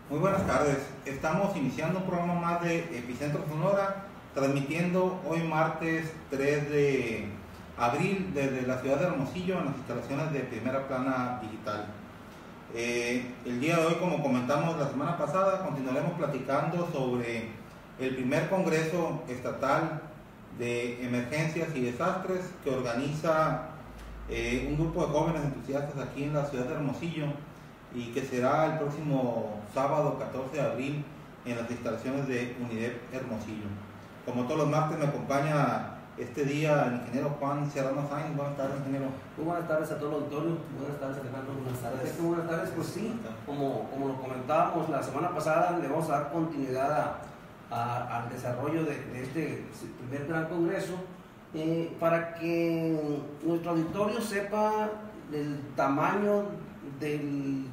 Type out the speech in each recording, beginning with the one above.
Muy buenas tardes. Estamos iniciando un programa más de Epicentro Sonora, transmitiendo hoy martes 3 de abril desde la ciudad de Hermosillo en las instalaciones de Primera Plana Digital. El día de hoy, como comentamos la semana pasada, continuaremos platicando sobre el primer Congreso Estatal de Emergencias y Desastres que organiza un grupo de jóvenes entusiastas aquí en la ciudad de Hermosillo, y que será el próximo sábado 14 de abril en las instalaciones de UNIDEP Hermosillo. Como todos los martes me acompaña este día el ingeniero Juan Serrano Sainz. Buenas tardes, ingeniero. Muy buenas tardes a todo el auditorio. Buenas tardes, Alejandro. Buenas tardes. Buenas tardes. Pues sí, como lo comentábamos la semana pasada, le vamos a dar continuidad al desarrollo de este primer gran congreso, para que nuestro auditorio sepa el tamaño del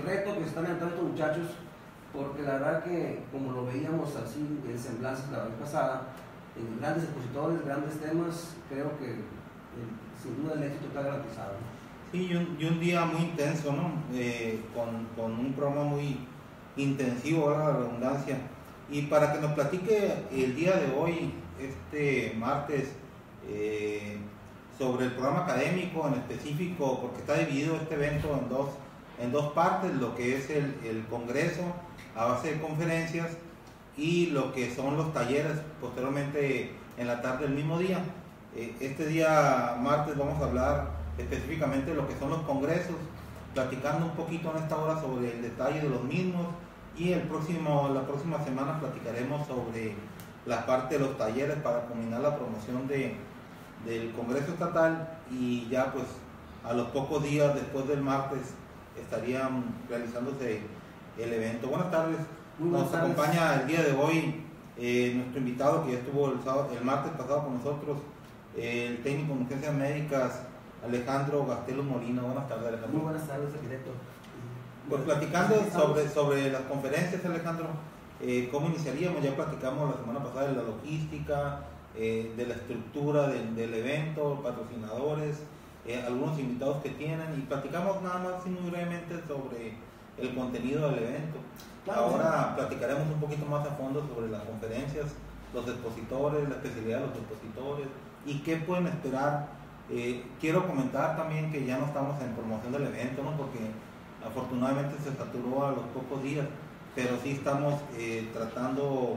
reto que se están enfrentando estos muchachos, porque la verdad que, como lo veíamos así en semblanzas la vez pasada, en grandes expositores, grandes temas, creo que sin duda el éxito está garantizado. Sí, y un día muy intenso, ¿no? Con un programa muy intensivo, ¿verdad? La redundancia. Y para que nos platique el día de hoy, este martes, sobre el programa académico en específico, porque está dividido este evento en dos partes, lo que es el congreso a base de conferencias y lo que son los talleres posteriormente en la tarde del mismo día. Este día martes vamos a hablar específicamente de lo que son los congresos, platicando un poquito en esta hora sobre el detalle de los mismos, y la próxima semana platicaremos sobre la parte de los talleres para combinar la promoción del Congreso Estatal, y ya pues a los pocos días después del martes estarían realizándose el evento. Buenas tardes. Nos acompaña el día de hoy nuestro invitado que ya estuvo el martes pasado con nosotros, el técnico en emergencias médicas Alejandro Gastelo Molina. Buenas tardes, Alejandro. Muy buenas tardes, arquitecto. Pues platicando sobre las conferencias, Alejandro, ¿cómo iniciaríamos? Ya platicamos la semana pasada de la logística, de la estructura del evento, patrocinadores, algunos invitados que tienen, y platicamos nada más y muy brevemente sobre el contenido del evento. Claro, ahora platicaremos un poquito más a fondo sobre las conferencias, los expositores, la especialidad de los expositores y qué pueden esperar. Quiero comentar también que ya no estamos en promoción del evento, ¿no? Porque afortunadamente se saturó a los pocos días, pero sí estamos tratando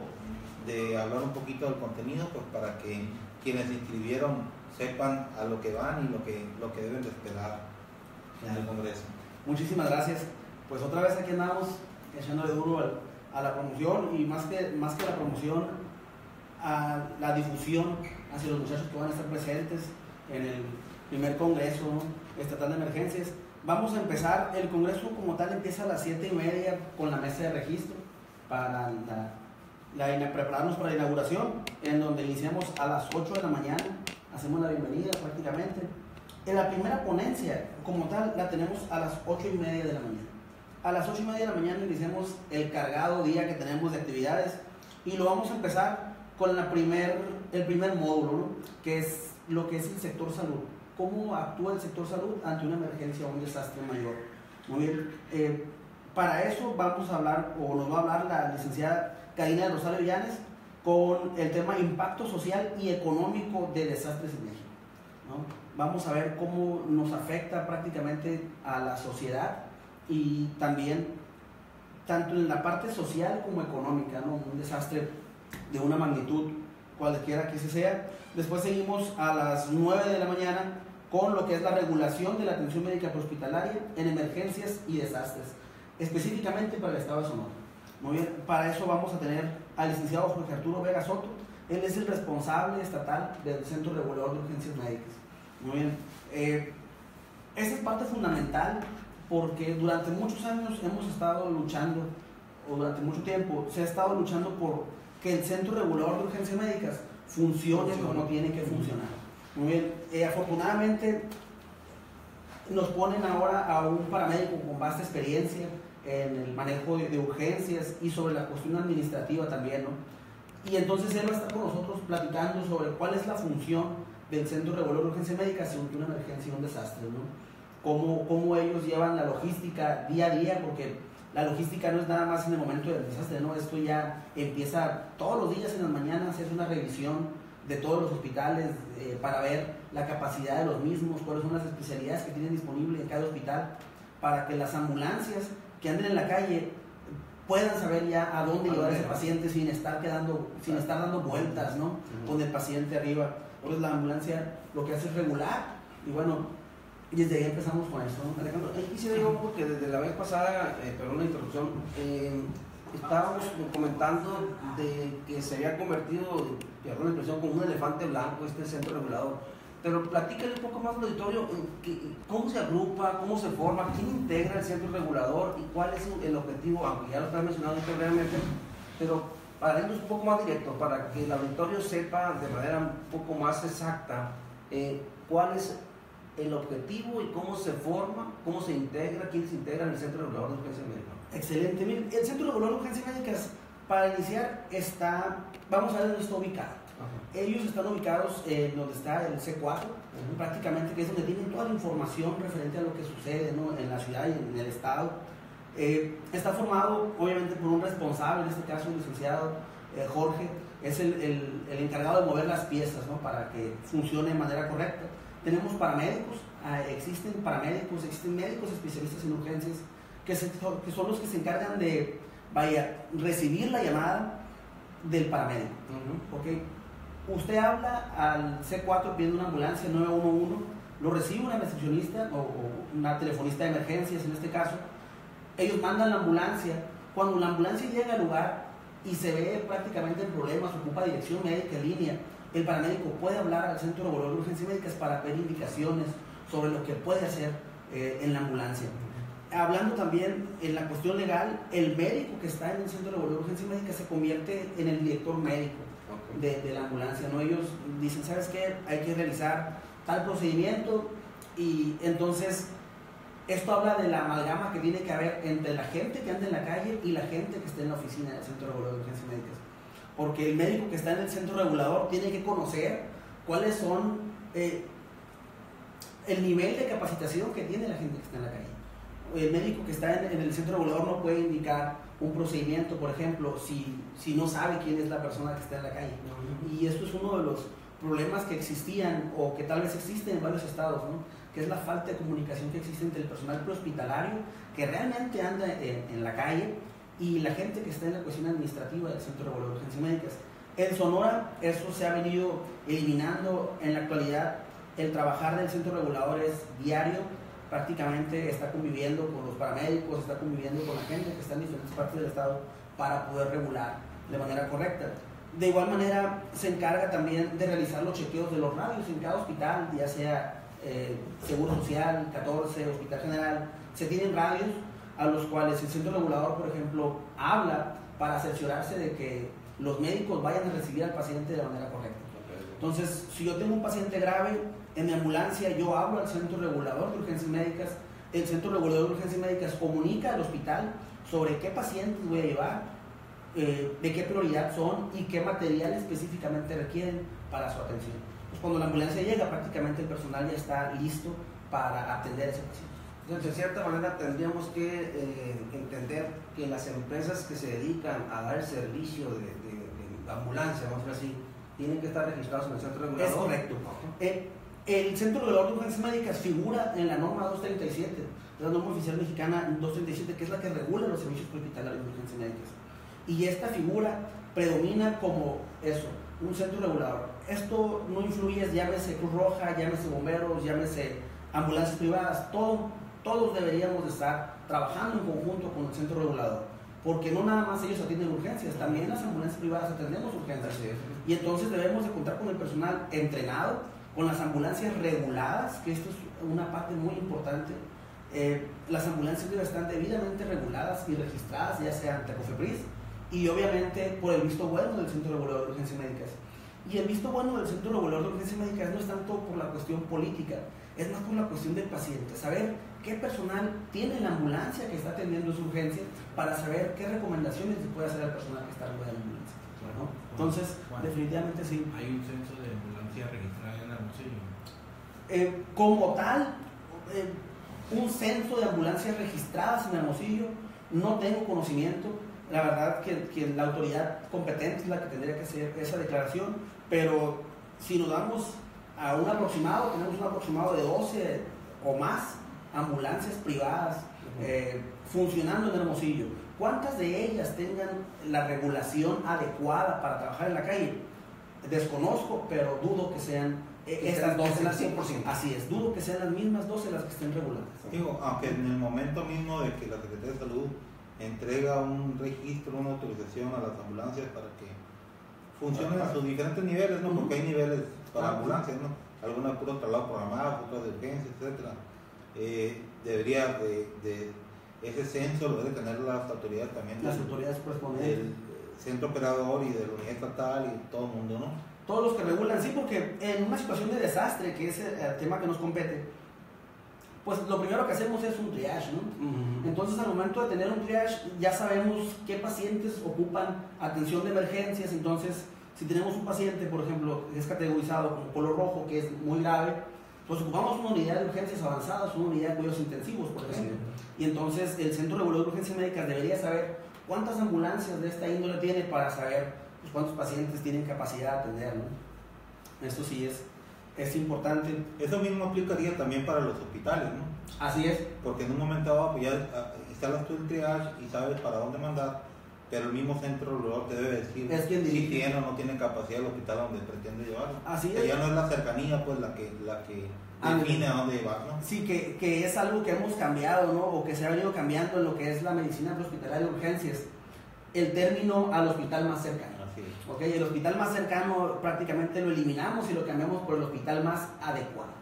de hablar un poquito del contenido, pues para que quienes se inscribieron sepan a lo que van y lo que deben de esperar en el Congreso. Muchísimas gracias. Pues otra vez aquí andamos echándole duro a la promoción, y más que la promoción, a la difusión hacia los muchachos que van a estar presentes en el primer Congreso Estatal de Emergencias. Vamos a empezar, el Congreso como tal empieza a las 7:30 con la mesa de registro para prepararnos para la inauguración, en donde iniciamos a las 8 de la mañana, hacemos la bienvenida prácticamente. En la primera ponencia como tal la tenemos a las 8:30 de la mañana. A las 8:30 de la mañana iniciamos el cargado día que tenemos de actividades, y lo vamos a empezar con el primer módulo, ¿no? Que es lo que es el sector salud. ¿Cómo actúa el sector salud ante una emergencia o un desastre mayor? Muy bien. Para eso vamos a hablar, o nos va a hablar la licenciada Karina de Rosario Llanes, con el tema impacto social y económico de desastres en México, ¿no? Vamos a ver cómo nos afecta prácticamente a la sociedad, y también tanto en la parte social como económica, ¿no? Un desastre de una magnitud cualquiera que sea. Después seguimos a las 9 de la mañana con lo que es la regulación de la atención médica prehospitalaria en emergencias y desastres, específicamente para el estado de Sonora. Muy bien, para eso vamos a tener al licenciado Jorge Arturo Vega Soto. Él es el responsable estatal del Centro Regulador de Urgencias Médicas. Muy bien, esa es parte fundamental, porque durante muchos años hemos estado luchando, o durante mucho tiempo se ha estado luchando por que el Centro Regulador de Urgencias Médicas funcione como tiene que funcionar. Muy bien, afortunadamente nos ponen ahora a un paramédico con vasta experiencia en el manejo de urgencias y sobre la cuestión administrativa también, ¿no? Y entonces él va a estar con nosotros platicando sobre cuál es la función del Centro Regulador de Urgencias Médicas ante una emergencia o un desastre, ¿no? Cómo ellos llevan la logística día a día, porque la logística no es nada más en el momento del desastre, ¿no? Esto ya empieza todos los días en las mañanas, es una revisión de todos los hospitales para ver la capacidad de los mismos, cuáles son las especialidades que tienen disponible en cada hospital, para que las ambulancias que anden en la calle puedan saber ya a dónde llevar a ese paciente sin estar dando vueltas, ¿no? Con el paciente arriba. Entonces la ambulancia lo que hace es regular, y bueno, desde ahí empezamos con eso, ¿no? Alejandro, ahí quisiera yo, porque desde la vez pasada, perdón la interrupción, estábamos comentando de que se había convertido, perdón la expresión, como un elefante blanco este centro regulador. Pero platícale un poco más al auditorio, cómo se agrupa, cómo se forma, quién integra el centro regulador y cuál es el objetivo, aunque ya lo estás mencionando brevemente, pero para irnos un poco más directo, para que el auditorio sepa de manera un poco más exacta cuál es el objetivo y cómo se forma, cómo se integra, quiénes integran el Centro Regulador de Urgencias Médicas. Excelente. Miren, el Centro Regulador de Urgencias Médicas, para iniciar, vamos a ver dónde está ubicado. Ajá. Ellos están ubicados donde está el C4, prácticamente, que es donde tienen toda la información referente a lo que sucede, ¿no? En la ciudad y en el estado. Está formado, obviamente, por un responsable, en este caso el licenciado Jorge, es el encargado de mover las piezas, ¿no? Para que funcione de manera correcta. Tenemos paramédicos, existen paramédicos, existen médicos especialistas en urgencias que son los que se encargan de, recibir la llamada del paramédico. ¿Okay? Usted habla al C4 pidiendo una ambulancia 911, lo recibe una recepcionista o una telefonista de emergencias en este caso, ellos mandan la ambulancia. Cuando la ambulancia llega al lugar y se ve prácticamente en problemas, ocupa dirección médica en línea, el paramédico puede hablar al Centro Regulador de Urgencias Médicas para pedir indicaciones sobre lo que puede hacer en la ambulancia. Hablando también en la cuestión legal, el médico que está en el Centro Regulador de Urgencias Médicas se convierte en el director médico de la ambulancia, ¿no? Ellos dicen, ¿sabes qué? Hay que realizar tal procedimiento, y entonces esto habla de la amalgama que tiene que haber entre la gente que anda en la calle y la gente que está en la oficina del Centro Regulador de Urgencias Médicas. Porque el médico que está en el centro regulador tiene que conocer cuáles son el nivel de capacitación que tiene la gente que está en la calle. El médico que está en el centro regulador no puede indicar un procedimiento, por ejemplo, si no sabe quién es la persona que está en la calle. Y esto es uno de los problemas que existían o que tal vez existen en varios estados, ¿no? Que es la falta de comunicación que existe entre el personal prehospitalario que realmente anda en la calle y la gente que está en la cuestión administrativa del Centro Regulador de Urgencias Médicas. En Sonora eso se ha venido eliminando. En la actualidad el trabajar del Centro Regulador es diario, prácticamente está conviviendo con los paramédicos, está conviviendo con la gente que está en diferentes partes del estado para poder regular de manera correcta. De igual manera se encarga también de realizar los chequeos de los radios en cada hospital, ya sea Seguro Social, 14, Hospital General. Se tienen radios a los cuales el Centro Regulador, por ejemplo, habla para cerciorarse de que los médicos vayan a recibir al paciente de manera correcta. Entonces, si yo tengo un paciente grave en mi ambulancia, yo hablo al Centro Regulador de Urgencias Médicas, el Centro Regulador de Urgencias Médicas comunica al hospital sobre qué pacientes voy a llevar, de qué prioridad son y qué material específicamente requieren para su atención. Pues cuando la ambulancia llega, prácticamente el personal ya está listo para atender a ese paciente. Entonces, de cierta manera, tendríamos que entender que las empresas que se dedican a dar el servicio de ambulancia, vamos a decir así, tienen que estar registrados en el Centro Regulador. Es correcto. El Centro Regulador de Urgencias Médicas figura en la norma 237, la norma oficial mexicana 237, que es la que regula los servicios prehospitalarios de urgencias médicas. Y esta figura predomina como eso, un centro regulador. Esto no influye, llámese Cruz Roja, llámese bomberos, llámese ambulancias privadas, todos deberíamos de estar trabajando en conjunto con el centro regulador, porque no nada más ellos atienden urgencias, también las ambulancias privadas atendemos urgencias. Y entonces debemos de contar con el personal entrenado, con las ambulancias reguladas, que esto es una parte muy importante. Las ambulancias deben estar debidamente reguladas y registradas, ya sea ante COFEPRIS, y obviamente por el visto bueno del Centro Regulador de Urgencias Médicas. Y el visto bueno del Centro Regulador de Urgencias Médicas no es tanto por la cuestión política, es más por la cuestión del paciente, saber qué personal tiene la ambulancia que está atendiendo su urgencia para saber qué recomendaciones se puede hacer al personal que está arriba de la ambulancia, ¿no? Entonces, definitivamente sí. ¿Hay un censo de ambulancia registrada en Hermosillo? Como tal, un censo de ambulancias registradas en Hermosillo, no tengo conocimiento. La verdad que la autoridad competente es la que tendría que hacer esa declaración, pero si nos damos a un aproximado, tenemos un aproximado de 12 o más ambulancias privadas funcionando en Hermosillo. ¿Cuántas de ellas tengan la regulación adecuada para trabajar en la calle? Desconozco, pero dudo que sean estas 12 las 100%. Así es, dudo que sean las mismas 12 las que estén reguladas. Digo, aunque en el momento mismo de que la Secretaría de Salud entrega un registro, una autorización a las ambulancias para que funcionen a sus diferentes niveles, ¿no? Porque hay niveles para ambulancias, ¿no? Algunas puros traslados programados, otras de urgencia, etcétera. Debería de ese censo lo deben tener las autoridades también. Las autoridades correspondientes. Del centro operador y de la unidad estatal y todo el mundo, ¿no? Todos los que regulan, sí, porque en una situación de desastre, que es el tema que nos compete, pues lo primero que hacemos es un triage, ¿no? Entonces, al momento de tener un triage, ya sabemos qué pacientes ocupan atención de emergencias. Entonces, si tenemos un paciente, por ejemplo, que es categorizado como color rojo, que es muy grave, pues ocupamos una unidad de urgencias avanzadas, una unidad de cuidados intensivos, por ejemplo. Y entonces, el Centro Regulador de Urgencias Médicas debería saber cuántas ambulancias de esta índole tiene para saber pues, cuántos pacientes tienen capacidad de atender, ¿no? Esto sí es importante. Eso mismo aplicaría también para los hospitales, ¿no? Así es. Porque en un momento dado pues ya instalas tú el triage y sabes para dónde mandar, pero el mismo centro regulador te debe decir si tiene o no tiene capacidad el hospital donde pretende llevarlo. Así que es. ya no es la cercanía pues la que define a dónde llevar, ¿no? Sí, que es algo que hemos cambiado, ¿no? O que se ha venido cambiando en lo que es la medicina prehospitalaria de urgencias. El término al hospital más cercano. Así es. Okay, el hospital más cercano prácticamente lo eliminamos y lo cambiamos por el hospital más adecuado.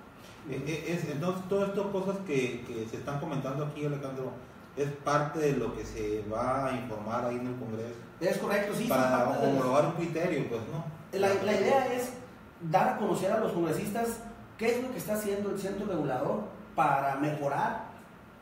Entonces, todas estas cosas que se están comentando aquí, Alejandro, es parte de lo que se va a informar ahí en el Congreso. Es correcto, sí. Para homologar un criterio, pues, ¿no? La idea es dar a conocer a los congresistas qué es lo que está haciendo el centro regulador para mejorar,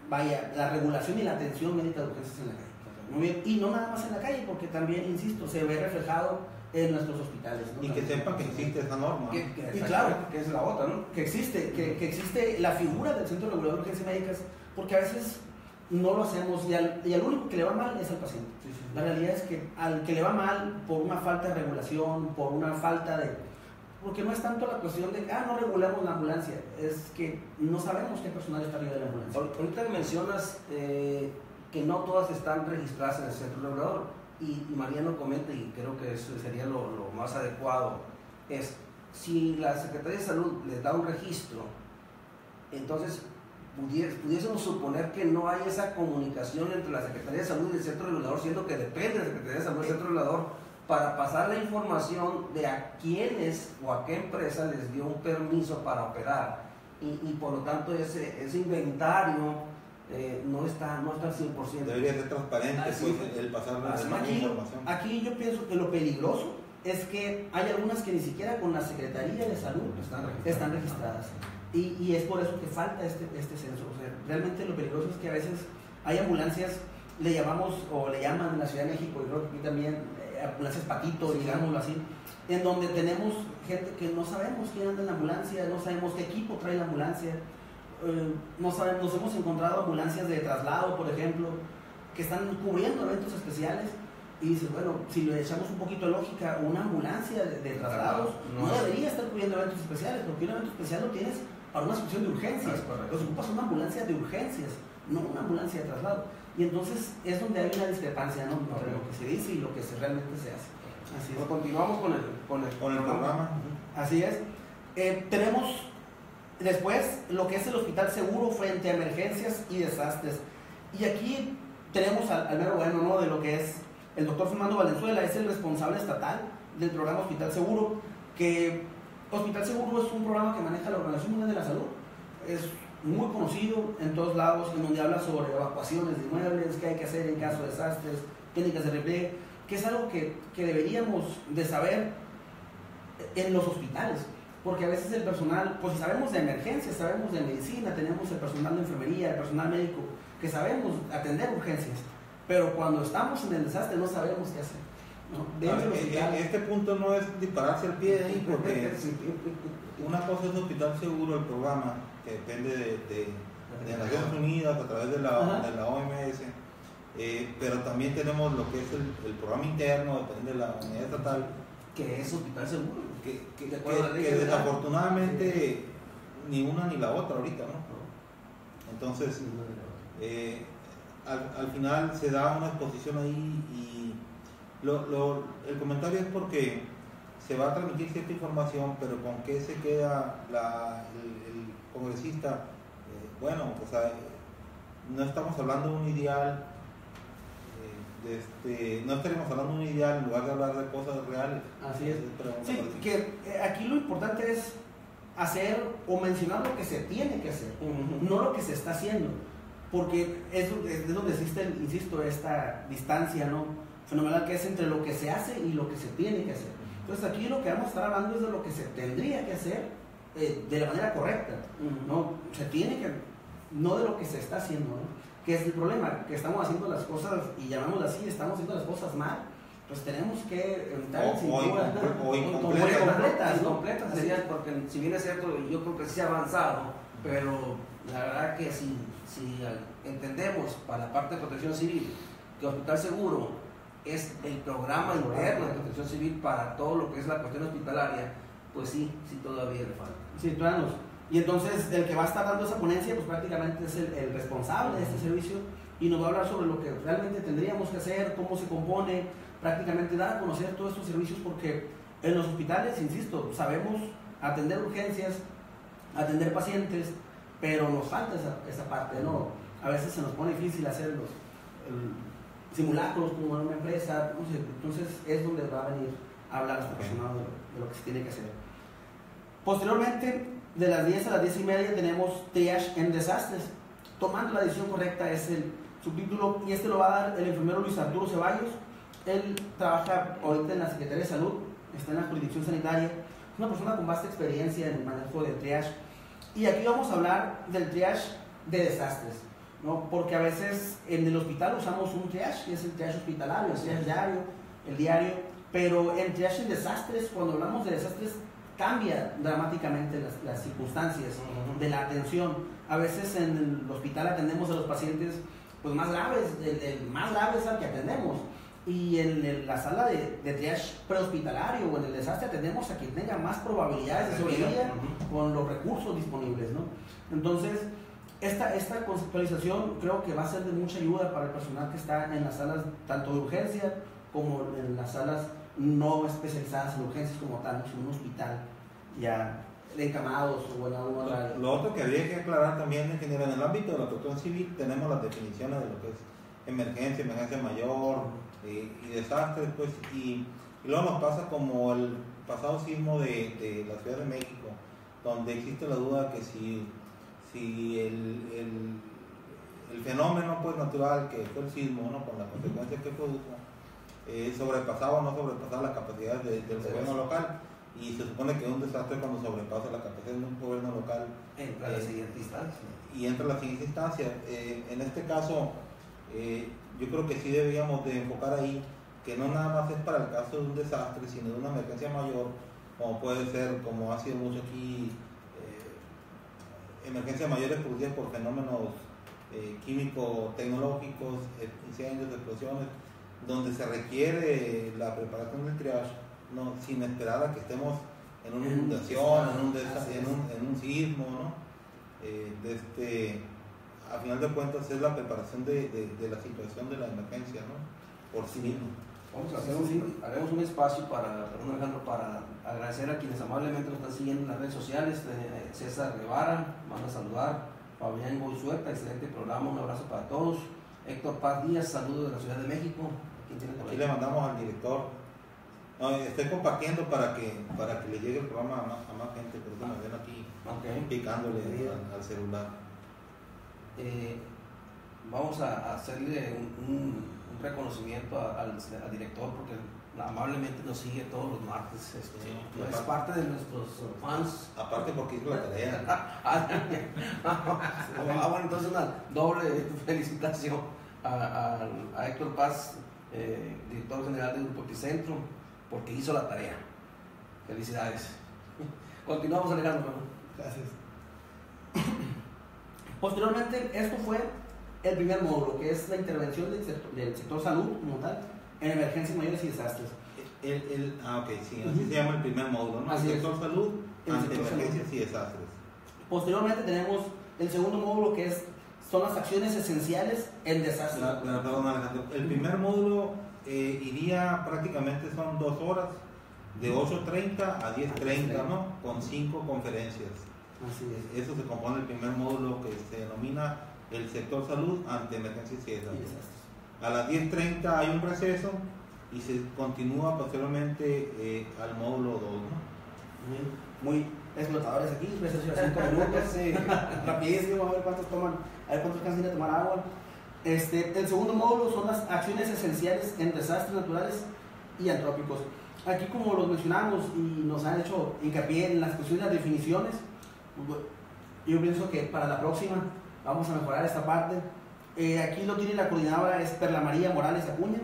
la regulación y la atención médica de urgencias en la calle. Muy bien, y no nada más en la calle, porque también, insisto, se ve reflejado en nuestros hospitales, ¿no? Y que sepan que existe esa norma. Y claro, que es la otra, ¿no? que existe la figura del Centro Regulador de Urgencias Médicas, porque a veces no lo hacemos y al único que le va mal es al paciente. Sí. La realidad es que al que le va mal por una falta de regulación, por una falta de... Porque no es tanto la cuestión de, no regulamos la ambulancia, es que no sabemos qué personal está arriba de la ambulancia. Ahorita mencionas que no todas están registradas en el centro regulador, y Mariano comenta, y creo que eso sería lo más adecuado, es si la Secretaría de Salud les da un registro, entonces pudiésemos suponer que no hay esa comunicación entre la Secretaría de Salud y el centro regulador, siendo que depende de la Secretaría de Salud y el centro regulador para pasar la información de a quiénes o a qué empresa les dio un permiso para operar, y por lo tanto ese inventario no está al 100%. Debería ser transparente pues, el pasar la información. Aquí yo pienso que lo peligroso es que hay algunas que ni siquiera con la Secretaría de Salud están registradas. Y es por eso que falta este censo. O sea, realmente lo peligroso es que a veces hay ambulancias, le llamamos o le llaman en la Ciudad de México, y creo que aquí también, ambulancias patito, digámoslo así, en donde tenemos gente que no sabemos quién anda en la ambulancia, no sabemos qué equipo trae la ambulancia. Nos hemos encontrado ambulancias de traslado, por ejemplo, que están cubriendo eventos especiales, y dices, bueno, si le echamos un poquito de lógica, una ambulancia de traslados no debería estar cubriendo eventos especiales, porque un evento especial lo tienes para una situación de urgencias. Los ocupas una ambulancia de urgencias, no una ambulancia de traslado. Y entonces es donde hay una discrepancia, ¿no? Entre lo que se dice y lo que realmente se hace. Así es. Bueno, continuamos con el programa. Así es. Tenemos después lo que es el Hospital Seguro frente a emergencias y desastres. Y aquí tenemos al mero bueno, ¿no? De lo que es el doctor Fernando Valenzuela, es el responsable estatal del programa Hospital Seguro, que Hospital Seguro es un programa que maneja la Organización Mundial de la Salud. Es muy conocido en todos lados, en donde habla sobre evacuaciones de inmuebles, qué hay que hacer en caso de desastres, técnicas de repliegue, que es algo que deberíamos de saber en los hospitales, porque a veces el personal, pues sabemos de emergencias, sabemos de medicina, tenemos el personal de enfermería, el personal médico, que sabemos atender urgencias, pero cuando estamos en el desastre no sabemos qué hacer, ¿no? Este punto no es dispararse al pie de ahí, porque una cosa es Hospital Seguro, el programa, que depende de Naciones Unidas a través de la OMS, pero también tenemos lo que es el programa interno, depende de la unidad estatal, que es hospital seguro. que desafortunadamente ni una ni la otra ahorita, ¿no? Entonces, al final se da una exposición ahí y el comentario es porque se va a transmitir cierta información, pero ¿con qué se queda el congresista? Bueno, o sea, no estamos hablando de un ideal, no estaremos hablando de un ideal en lugar de hablar de cosas reales. Así es. Sí, que aquí lo importante es hacer o mencionar lo que se tiene que hacer, no lo que se está haciendo, porque es donde existe, insisto, esta distancia, ¿no?, fenomenal, que es entre lo que se hace y lo que se tiene que hacer. Entonces aquí lo que vamos a estar hablando es de lo que se tendría que hacer de la manera correcta, ¿no? Se tiene que, no de lo que se está haciendo, ¿no? Que es el problema, que estamos haciendo las cosas, y llamémoslo así, estamos haciendo las cosas mal, pues tenemos que o incompletas, ¿no? Sería, porque si bien es cierto, yo creo que sí ha avanzado, pero la verdad que si entendemos para la parte de protección civil que Hospital Seguro es el programa interno de protección civil para todo lo que es la cuestión hospitalaria, pues sí todavía le falta. Sí, claro. Y entonces el que va a estar dando esa ponencia pues prácticamente es el responsable de este servicio y nos va a hablar sobre lo que realmente tendríamos que hacer, cómo se compone, prácticamente dar a conocer todos estos servicios, porque en los hospitales, insisto, sabemos atender urgencias, atender pacientes, pero nos falta esa parte, ¿no? A veces se nos pone difícil hacer los simulacros como en una empresa, no sé, entonces es donde va a venir a hablar este personal de lo que se tiene que hacer. Posteriormente, de las 10 a las 10:30 tenemos Triage en Desastres. Tomando la decisión correcta es el subtítulo, y este lo va a dar el enfermero Luis Arturo Ceballos. Él trabaja ahorita en la Secretaría de Salud, está en la jurisdicción sanitaria, es una persona con vasta experiencia en el manejo del triage. Y aquí vamos a hablar del triage de desastres, ¿no? Porque a veces en el hospital usamos un triage, que es el triage hospitalario, el triage diario, pero en triage en desastres, cuando hablamos de desastres, cambia dramáticamente las circunstancias de la atención. A veces en el hospital atendemos a los pacientes pues más graves, el más grave es al que atendemos, y en la sala de triage prehospitalario o en el desastre atendemos a quien tenga más probabilidades de sobrevivir con los recursos disponibles, ¿no? Entonces esta conceptualización creo que va a ser de mucha ayuda para el personal que está en las salas tanto de urgencia como en las salas no especializadas en urgencias como tal, en un hospital ya encamados o en algún horario. Lo otro que habría que aclarar también, ingeniero, en el ámbito de la protección civil tenemos las definiciones de lo que es emergencia mayor y desastres, pues, y luego nos pasa como el pasado sismo de la Ciudad de México, donde existe la duda que si el fenómeno pues natural que fue el sismo, ¿no?, con la consecuencia que produjo, sobrepasaba o no sobrepasaba las capacidades del gobierno local, y se supone que un desastre cuando sobrepasa la capacidad de un gobierno local entra a la siguiente instancia. Y entra a la siguiente instancia. En este caso, yo creo que sí deberíamos de enfocar ahí que no nada más es para el caso de un desastre, sino de una emergencia mayor, como puede ser, como ha sido mucho aquí, emergencias mayores producidas por fenómenos químico-tecnológicos, incendios, explosiones, donde se requiere la preparación del triage, no, sin esperar a que estemos en una inundación, en un sismo, ¿no? A final de cuentas es la preparación de la situación de la emergencia, ¿no?, por sí mismo. Vamos a hacer haremos un espacio para agradecer a quienes amablemente nos están siguiendo en las redes sociales. César Guevara, manda a saludar. Fabián Goizueta, excelente programa, un abrazo para todos. Héctor Paz Díaz, saludos de la Ciudad de México. Aquí le mandamos al director. No, estoy compartiendo para que le llegue el programa a más gente, por eso me ven aquí picándole al celular. Vamos a hacerle un reconocimiento al director, porque amablemente nos sigue todos los martes. Es parte de nuestros fans. Aparte porque hizo la tarea. Bueno, entonces una doble felicitación a Héctor Paz, director general del Grupo Epicentro, porque hizo la tarea. Felicidades. Continuamos, Alejandro. Gracias. Posteriormente, esto fue el primer módulo, que es la intervención del sector salud como tal, en emergencias mayores y desastres. Ok, sí, así se llama el primer módulo, ¿no? El sector salud ante emergencias y desastres. Posteriormente tenemos el segundo módulo, que son las acciones esenciales en desastres. Perdón, Alejandro. El primer módulo iría prácticamente, son 2 horas, de 8:30 a 10:30, ¿no? Con 5 conferencias. Así es. Eso se compone el primer módulo, que se denomina el sector salud ante emergencias y desastres. A las 10:30 hay un receso y se continúa posteriormente al módulo 2, ¿no? Muy explotadores aquí, receso de 5 minutos, sí. Rapidísimo, a ver cuántos toman, a ver cuántos cansan de tomar agua. El segundo módulo son las acciones esenciales en desastres naturales y antrópicos. Aquí, como los mencionamos y nos han hecho hincapié en las cuestiones de las definiciones, yo pienso que para la próxima vamos a mejorar esta parte. Aquí lo tiene la coordinadora, es Perla María Morales Acuña.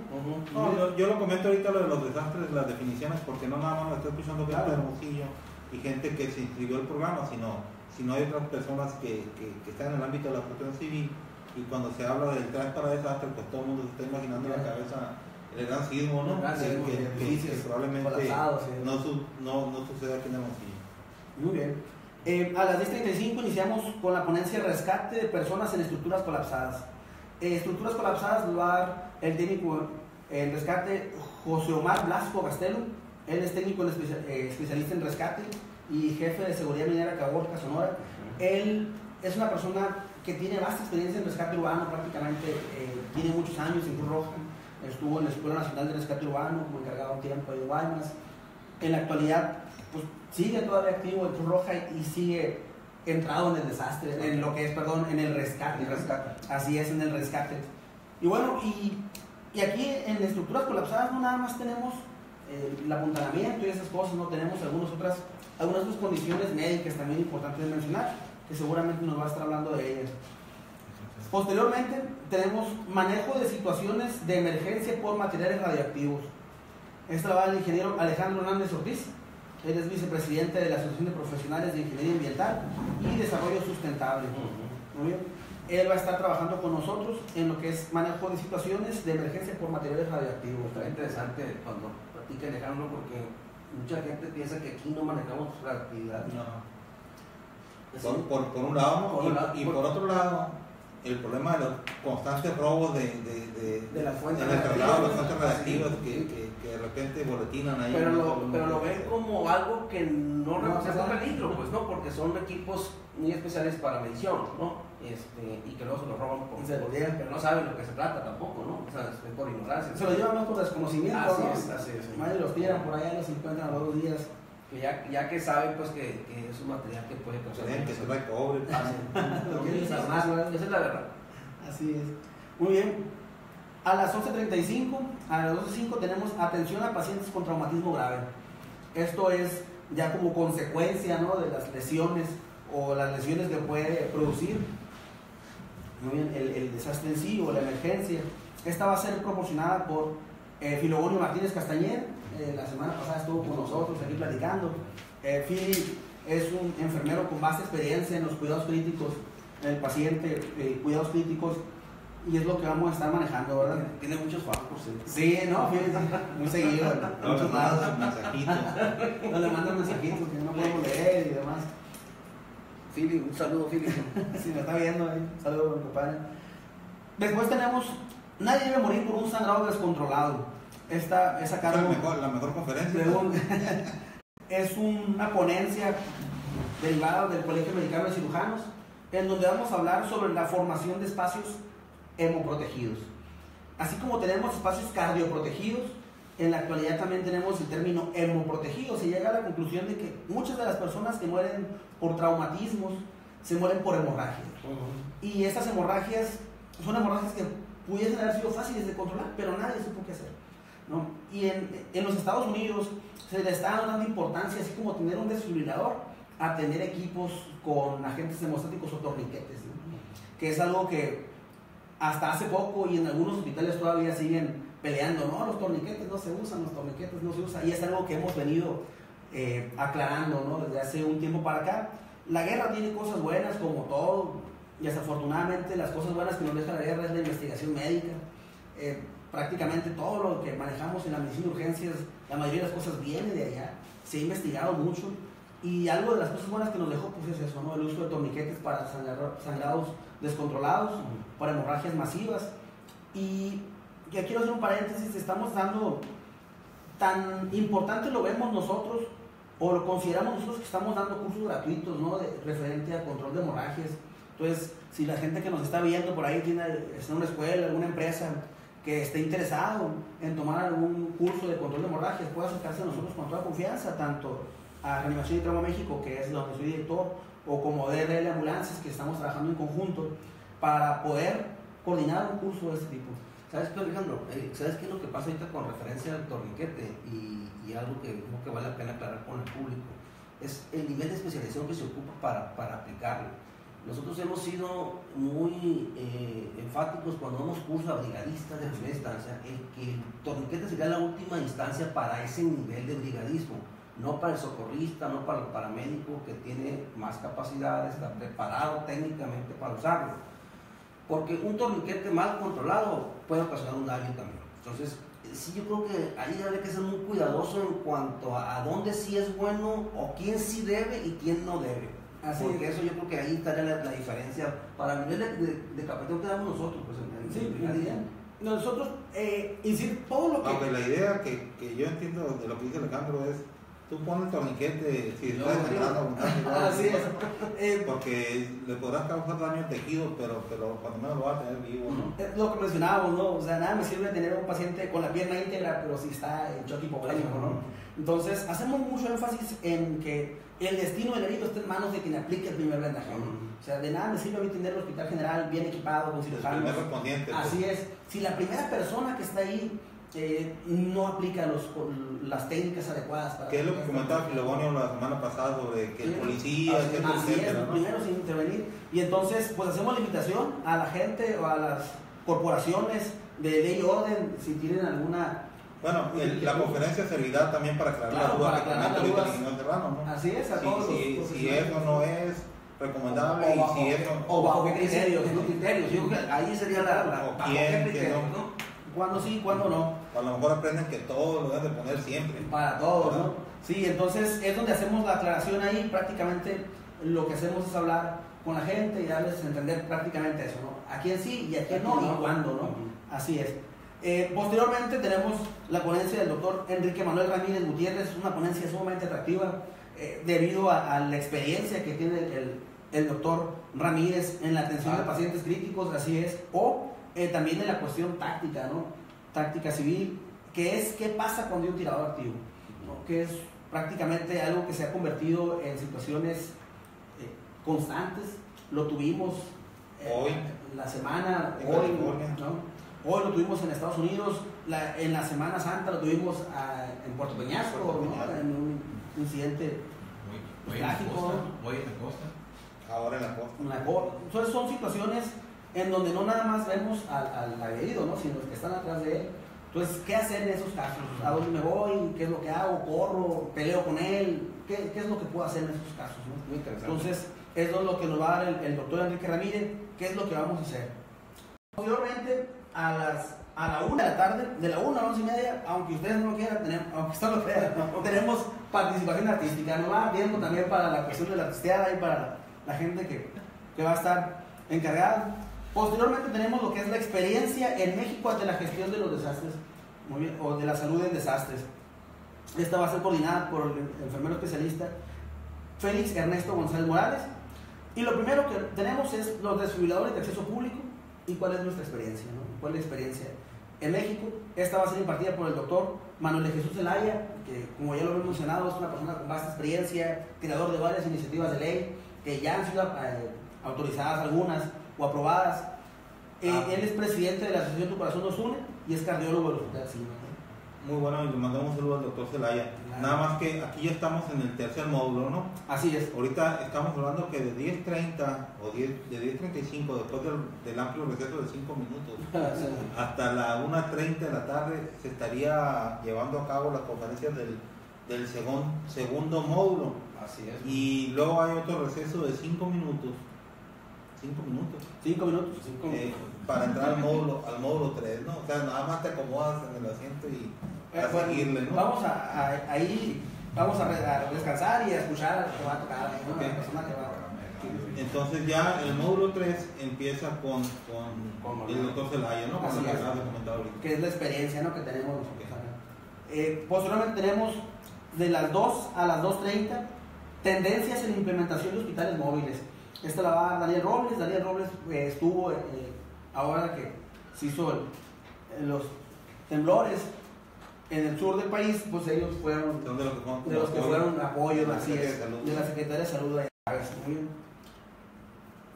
No, yo lo comento ahorita, lo de los desastres, las definiciones, porque no nada más lo estoy escuchando gente de Hermosillo y gente que se inscribió al programa, sino hay otras personas que están en el ámbito de la protección civil, y cuando se habla del traje para desastres, pues todo el mundo se está imaginando en la cabeza el gran sismo, ¿no? Que probablemente no suceda aquí en Hermosillo. Muy bien. A las 10:35 iniciamos con la ponencia de rescate de personas en estructuras colapsadas. Estructuras colapsadas lo va a dar el técnico en rescate José Omar Blasco Castelo. Él es técnico especialista en rescate y jefe de seguridad minera Caborca, Sonora. Él es una persona que tiene vasta experiencia en rescate urbano, prácticamente tiene muchos años en Cruz Roja. Estuvo en la Escuela Nacional de Rescate Urbano como encargado un tiempo de Guaymas. En la actualidad, pues sigue todavía activo en Cruz Roja y sigue entrado en el desastre, en lo que es, perdón, en el rescate. Así es, en el rescate. Y bueno, y aquí en estructuras colapsadas no nada más tenemos el apuntalamiento y esas cosas, no tenemos algunas otras condiciones médicas también importantes de mencionar, que seguramente nos va a estar hablando de ellas. Posteriormente tenemos manejo de situaciones de emergencia por materiales radioactivos. Esta la va el ingeniero Alejandro Hernández Ortiz. Él es vicepresidente de la Asociación de Profesionales de Ingeniería Ambiental y Desarrollo Sustentable. Muy bien. Él va a estar trabajando con nosotros en lo que es manejo de situaciones de emergencia por materiales radioactivos. Está interesante cuando platica Alejandro, porque mucha gente piensa que aquí no manejamos radioactividad. No. Por un lado, y por otro lado, el problema de los constantes robos de las fuentes en el traslado de las fuentes radiactivas que de repente boletinan ahí. Pero lo ven como algo que no representa peligro, pues no, porque son equipos muy especiales para medición, ¿no? Y que luego se los roban pero no saben lo que se trata tampoco, ¿no? O sea, es por ignorancia. Se lo llevan más por desconocimiento, así ¿no? Así es. Más los tiran por allá, los encuentran a los 2 días. Que ya que saben, pues que es un material que puede causar. Que se trae cobre. Esa es la verdad. Así es. Muy bien. A las 11:35, a las 12:05 tenemos atención a pacientes con traumatismo grave. Esto es ya como consecuencia, ¿no?, de las lesiones o las lesiones que puede producir muy bien, el desastre en sí o la emergencia. Esta va a ser proporcionada por Filogonio Martínez Castañer. La semana pasada estuvo con nosotros aquí platicando. Fili es un enfermero con vasta experiencia en los cuidados críticos, en el paciente, cuidados críticos, y es lo que vamos a estar manejando, ¿verdad? Tiene muchos fans, sí, no, Fili, muy seguido. Muchos más mensajitos. No le mandan mensajitos que no podemos leer y demás. Fili, un saludo, Fili. Si me está viendo ahí, un saludo, compadre. Después tenemos, nadie debe morir por un sangrado descontrolado. Esta es a cargo la mejor conferencia. Es una ponencia derivada del Colegio Mexicano de Cirujanos, en donde vamos a hablar sobre la formación de espacios hemoprotegidos. Así como tenemos espacios cardioprotegidos, en la actualidad también tenemos el término hemoprotegido. Se llega a la conclusión de que muchas de las personas que mueren por traumatismos se mueren por hemorragias. Y estas hemorragias son hemorragias que pudiesen haber sido fáciles de controlar, pero nadie supo qué hacer, ¿no? Y en los Estados Unidos se le está dando importancia, así como tener un desfibrilador, a tener equipos con agentes hemostáticos o torniquetes, ¿no? Que es algo que hasta hace poco y en algunos hospitales todavía siguen peleando, no, los torniquetes no se usan, y es algo que hemos venido aclarando, ¿no?, desde hace un tiempo para acá. La guerra tiene cosas buenas, como todo, desafortunadamente las cosas buenas que nos deja la guerra es la investigación médica. Prácticamente todo lo que manejamos en la medicina de urgencias, la mayoría de las cosas viene de allá, se ha investigado mucho, y algo de las cosas buenas que nos dejó pues es eso, ¿no? El uso de torniquetes para sangrados descontrolados, para hemorragias masivas. Y ya quiero hacer un paréntesis, estamos dando, tan importante lo vemos nosotros, o lo consideramos nosotros, que estamos dando cursos gratuitos, ¿no? Referente a control de hemorragias. Entonces, si la gente que nos está viendo por ahí está en una escuela, alguna empresa que esté interesado en tomar algún curso de control de hemorragias, puede acercarse a nosotros con toda confianza, tanto a Reanimación y Trauma México, que es donde soy director, o como DRL Ambulancias, que estamos trabajando en conjunto para poder coordinar un curso de este tipo. ¿Sabes qué, Alejandro? ¿Sabes qué es lo que pasa ahorita con referencia al torniquete? Y algo que creo que vale la pena aclarar con el público. Es el nivel de especialización que se ocupa para aplicarlo. Nosotros hemos sido muy enfáticos cuando damos curso a brigadistas de primera instancia, en que el torniquete sería la última instancia para ese nivel de brigadismo, no para el socorrista, no para el paramédico que tiene más capacidad, está preparado técnicamente para usarlo. Porque un torniquete mal controlado puede ocasionar un daño también. Entonces, sí, yo creo que ahí habría que ser muy cuidadoso en cuanto a dónde sí es bueno o quién sí debe y quién no debe. Porque eso yo creo que ahí estaría la diferencia para el nivel de capacitación que damos nosotros. Pues, sí, nosotros, decir todo lo que... Aunque la idea que yo entiendo de lo que dice Alejandro es, tú pones el torniquete si estás sangrando abundante, así es. Porque le podrás causar daño al tejido, pero cuando menos lo vas a tener vivo, ¿no? Es lo que mencionábamos, ¿no? O sea, nada me sirve tener un paciente con la pierna íntegra, pero si está en choque hipoglámico, ¿no? Entonces, hacemos mucho énfasis en que el destino del herido está en manos de quien aplique el primer vendaje. O sea, de nada me sirve a mí tener el hospital general bien equipado, con cirujanos. El primer respondiente. Así es. Si la primera persona que está ahí no aplica las técnicas adecuadas para... ¿Qué es lo que comentaba Filogonio la semana pasada sobre que el policía... Así es, ¿no? Primero sin intervenir. Y entonces, pues hacemos la invitación a la gente o a las corporaciones de ley y orden, si tienen alguna... Bueno, la conferencia servirá también para aclarar claro, las dudas que comenta ahorita el ingeniero Serrano, ¿no? Así es, a todos si eso no es recomendable o bajo qué criterios, ¿no? Criterios, yo creo que ahí sería la o quién, que no. Cuándo sí, cuándo no. A lo mejor aprenden que todo lo deben de poner siempre. Para todos, ¿no? Sí, entonces es donde hacemos la aclaración ahí. Prácticamente lo que hacemos es hablar con la gente y darles a entender prácticamente eso, ¿no? A quién sí y a quién no y cuándo, ¿no? Así es. Posteriormente tenemos la ponencia del doctor Enrique Manuel Ramírez Gutiérrez, una ponencia sumamente atractiva debido a la experiencia que tiene el doctor Ramírez en la atención de pacientes críticos, así es, o también en la cuestión táctica, ¿no? Táctica civil, que es qué pasa cuando hay un tirador activo, ¿no? Que es prácticamente algo que se ha convertido en situaciones constantes. Lo tuvimos hoy, la semana, hoy, ¿no? Hoy lo tuvimos en Estados Unidos, en la Semana Santa lo tuvimos en Puerto Peñasco, ¿no? En un incidente trágico. Hoy en la costa. Ahora en la costa. Entonces son situaciones en donde no nada más vemos al agredido, ¿no? Sino los que están atrás de él. Entonces, ¿qué hacer en esos casos? ¿A dónde me voy? ¿Qué es lo que hago? ¿Corro? ¿Peleo con él? ¿Qué es lo que puedo hacer en esos casos, ¿no? Muy interesante. Entonces, eso es lo que nos va a dar el doctor Enrique Ramírez. ¿Qué es lo que vamos a hacer? Posteriormente, a la 1 de la tarde, de la 1 a 11:30, aunque ustedes no lo quieran, aunque usted lo crea, tenemos participación artística. Nos va viendo también para la cuestión de la artisteada y para la gente que va a estar encargada. Posteriormente tenemos lo que es la experiencia en México de la gestión de los desastres, muy bien, o de la salud en desastres. Esta va a ser coordinada por el enfermero especialista Félix Ernesto González Morales. Y lo primero que tenemos es los desfibriladores de acceso público y cuál es nuestra experiencia, ¿no? ¿Cuál es la experiencia en México? Esta va a ser impartida por el doctor Manuel de Jesús Zelaya, que como ya lo hemos mencionado, es una persona con vasta experiencia, creador de varias iniciativas de ley que ya han sido autorizadas algunas o aprobadas. Él es presidente de la Asociación Tu Corazón Nos Une y es cardiólogo del Hospital Cima. Muy bueno, y le mandamos un saludo al doctor Zelaya. Claro. Nada más que aquí ya estamos en el tercer módulo, ¿no? Así es. Ahorita estamos hablando que de 10:30 o de 10:35, después del amplio receso de 5 minutos, hasta la 1:30 de la tarde se estaría llevando a cabo las conferencias del segundo módulo. Así es. Y luego hay otro receso de 5 minutos 5 minutos. 5 minutos. Para entrar al módulo 3, ¿no? O sea, nada más te acomodas en el asiento y a Bueno, seguirle, ¿no? vamos ahí vamos a descansar y a escuchar a lo que va a tocar, ¿no? Ok. La persona que va. Entonces ya el módulo 3 empieza con el doctor Zelaya, ¿no? Con Así lo que es. acabas de comentar ahorita. Que es la experiencia, ¿no?, que tenemos nosotros acá. Posteriormente tenemos de las 2 a las 2:30 tendencias en la implementación de hospitales móviles. Esta la va a dar Daniel Robles. Daniel Robles estuvo ahora que se hizo los temblores en el sur del país, pues ellos fueron Son de los que fueron apoyo, de la así Secretaría es, de Salud. de la Secretaría de Salud. Muy bien.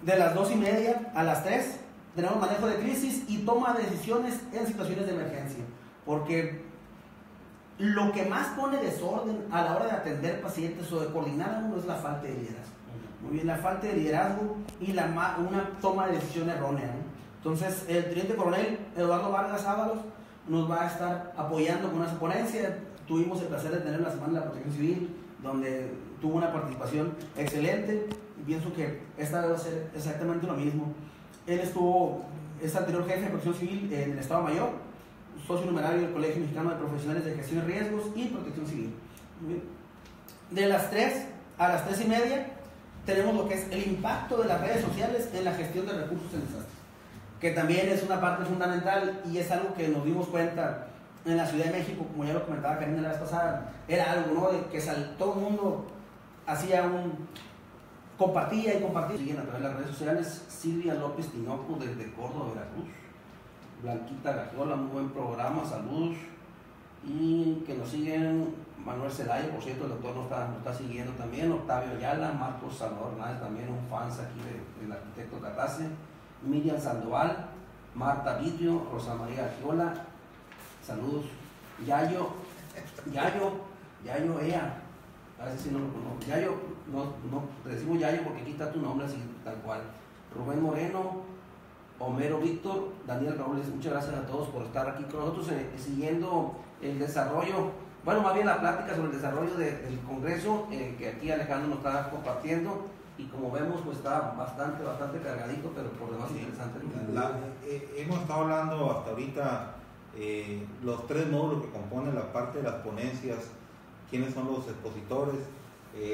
De las 2:30 a las 3 tenemos manejo de crisis y toma de decisiones en situaciones de emergencia, porque lo que más pone desorden a la hora de atender pacientes o de coordinar a uno es la falta de liderazgo. Muy bien, la falta de liderazgo y una toma de decisión errónea, ¿no? Entonces, el teniente coronel Eduardo Vargas Ábalos nos va a estar apoyando con esa ponencia. Tuvimos el placer de tener la Semana de la Protección Civil, donde tuvo una participación excelente, y pienso que esta vez va a ser exactamente lo mismo. Él es anterior jefe de Protección Civil en el Estado Mayor, socio numerario del Colegio Mexicano de Profesionales de Gestión de Riesgos y Protección Civil. De las 3 a las 3:30 tenemos lo que es el impacto de las redes sociales en la gestión de recursos en desastres, que también es una parte fundamental y es algo que nos dimos cuenta en la Ciudad de México, como ya lo comentaba Karina la vez pasada. Era algo, ¿no?, de que todo el mundo compartía y compartía. Siguen a través de las redes sociales Silvia López Tinoco desde Córdoba, Veracruz. Blanquita Gagiola, muy buen programa, saludos. Y que nos siguen Manuel Zelaya, por cierto, el doctor nos está siguiendo también. Octavio Ayala, Marcos Salvador Náez, también un fans aquí del arquitecto Catase. Miriam Sandoval, Marta Vidrio, Rosa María Gagiola, saludos. Yayo Ea, a veces sí no lo conozco. Yayo, no, te decimos Yayo porque aquí está tu nombre así, tal cual. Rubén Moreno, Homero Víctor, Daniel Robles, muchas gracias a todos por estar aquí con nosotros siguiendo el desarrollo, bueno, más bien la plática sobre el desarrollo del Congreso, que aquí Alejandro nos está compartiendo, y como vemos, pues está bastante cargadito, pero por demás interesante. Hemos estado hablando hasta ahorita los 3 módulos que componen la parte de las ponencias, quiénes son los expositores,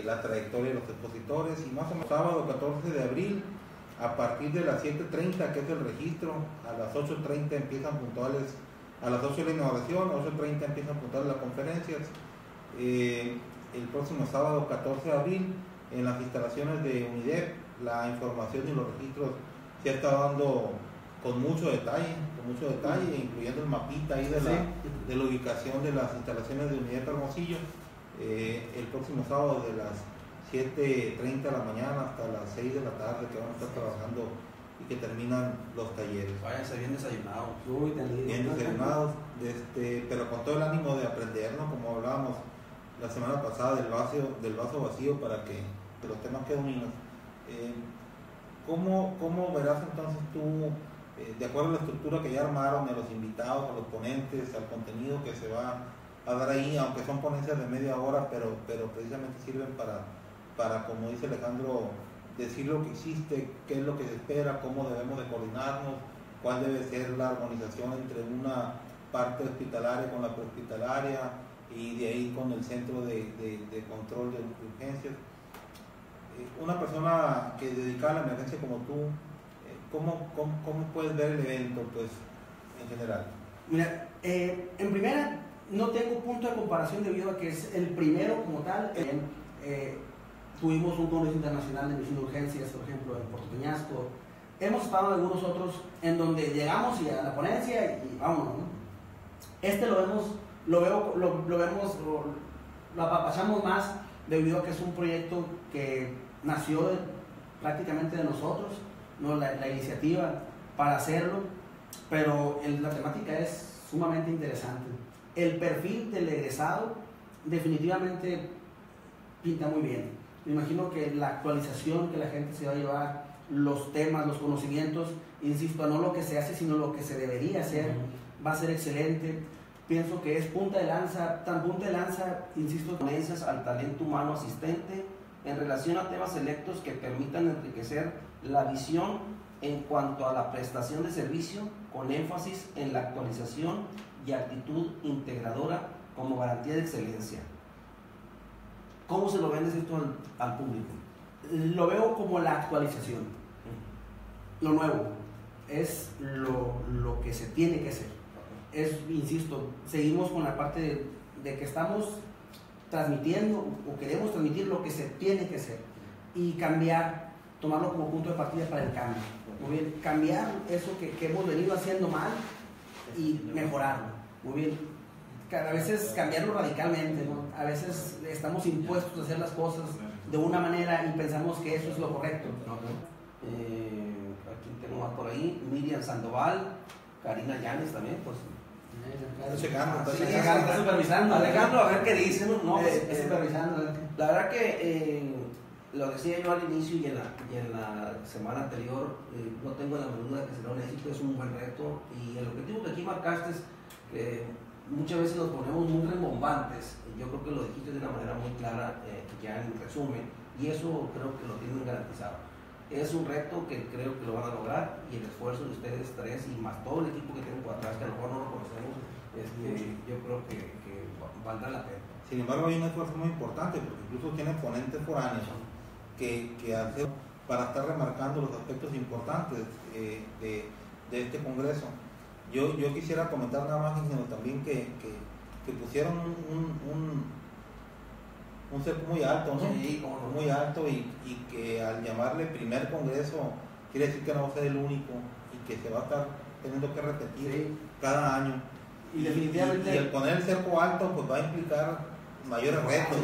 la trayectoria de los expositores, y más o menos sábado 14 de abril, a partir de las 7:30, que es el registro, a las 8:30 empiezan puntuales, a las 8 la inauguración, a 8:30 empiezan puntuales las conferencias. El próximo sábado 14 de abril, en las instalaciones de UNIDEP, la información y los registros se está dando con mucho detalle, incluyendo el mapita ahí de la ubicación de las instalaciones de UNIDEP Hermosillo. El próximo sábado de las 7:30 de la mañana hasta las 6 de la tarde, que van a estar trabajando y que terminan los talleres. Váyanse bien desayunados. Bien desayunados, pero con todo el ánimo de aprender, ¿no? Como hablábamos la semana pasada del vaso vacío, para que de los temas que dominas. ¿Cómo verás entonces tú, de acuerdo a la estructura que ya armaron, a los invitados, a los ponentes, al contenido que se va a dar ahí, aunque son ponencias de media hora, pero precisamente sirven para, como dice Alejandro, decir lo que existe, qué es lo que se espera, cómo debemos de coordinarnos, cuál debe ser la armonización entre una parte hospitalaria con la prehospitalaria y de ahí con el centro de control de urgencias. Una persona que dedicada a la emergencia como tú, ¿cómo puedes ver el evento, pues, en general? Mira, en primera, no tengo punto de comparación debido a que es el primero como tal. Tuvimos un congreso internacional de medicina de urgencias, por ejemplo, en Puerto Peñasco. Hemos estado en algunos otros en donde llegamos y a la ponencia y vámonos, ¿no? Lo apapachamos más debido a que es un proyecto que nació prácticamente de nosotros, ¿no? La iniciativa para hacerlo, pero la temática es sumamente interesante. El perfil del egresado definitivamente pinta muy bien. Me imagino que la actualización que la gente se va a llevar, los temas, los conocimientos, insisto, no lo que se hace, sino lo que se debería hacer, va a ser excelente. Pienso que es punta de lanza, insisto, Ponencias al talento humano asistente en relación a temas selectos que permitan enriquecer la visión en cuanto a la prestación de servicio con énfasis en la actualización y actitud integradora como garantía de excelencia. ¿Cómo se lo vendes esto al público? Lo veo como la actualización, lo nuevo, es lo que se tiene que hacer. Insisto, seguimos con la parte de que estamos transmitiendo o queremos transmitir lo que se tiene que hacer y cambiar, tomarlo como punto de partida para el cambio. Muy bien, cambiar eso que hemos venido haciendo mal y mejorarlo. Muy bien, a veces cambiarlo radicalmente, ¿no? A veces estamos impuestos a hacer las cosas de una manera y pensamos que eso es lo correcto. Aquí tengo más por ahí, Miriam Sandoval, Karina Llanes también, pues. Está supervisando. Alejandro, a ver qué dice, ¿no? Supervisando. La verdad que lo decía yo al inicio y en la semana anterior, no tengo la menor duda que será un éxito, es un buen reto, y el objetivo que aquí marcaste es que muchas veces nos ponemos muy rembombantes. Yo creo que lo dijiste de una manera muy clara, ya en resumen, y eso creo que lo tienen garantizado. Es un reto que creo que lo van a lograr, y el esfuerzo de ustedes tres y más todo el equipo que tienen por atrás, que a lo mejor no lo conocemos, yo creo que valdrá la pena. Sin embargo, hay un esfuerzo muy importante, porque incluso tienen ponentes foráneos que hacen para estar remarcando los aspectos importantes de este congreso. Yo quisiera comentar nada más, sino también que pusieron un cerco muy alto, ¿no? Sí, muy alto, y que al llamarle primer congreso quiere decir que no va a ser el único y que se va a estar teniendo que repetir cada año. Y definitivamente. Y el poner el cerco alto pues va a implicar mayores retos,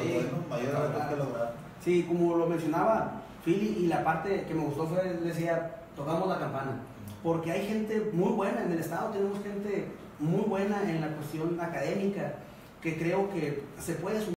mayores retos que lograr. Sí, como lo mencionaba Philly, y la parte que me gustó fue, decía, tocamos la campana, porque hay gente muy buena en el estado, tenemos gente muy buena en la cuestión académica, que creo que se puede sumar.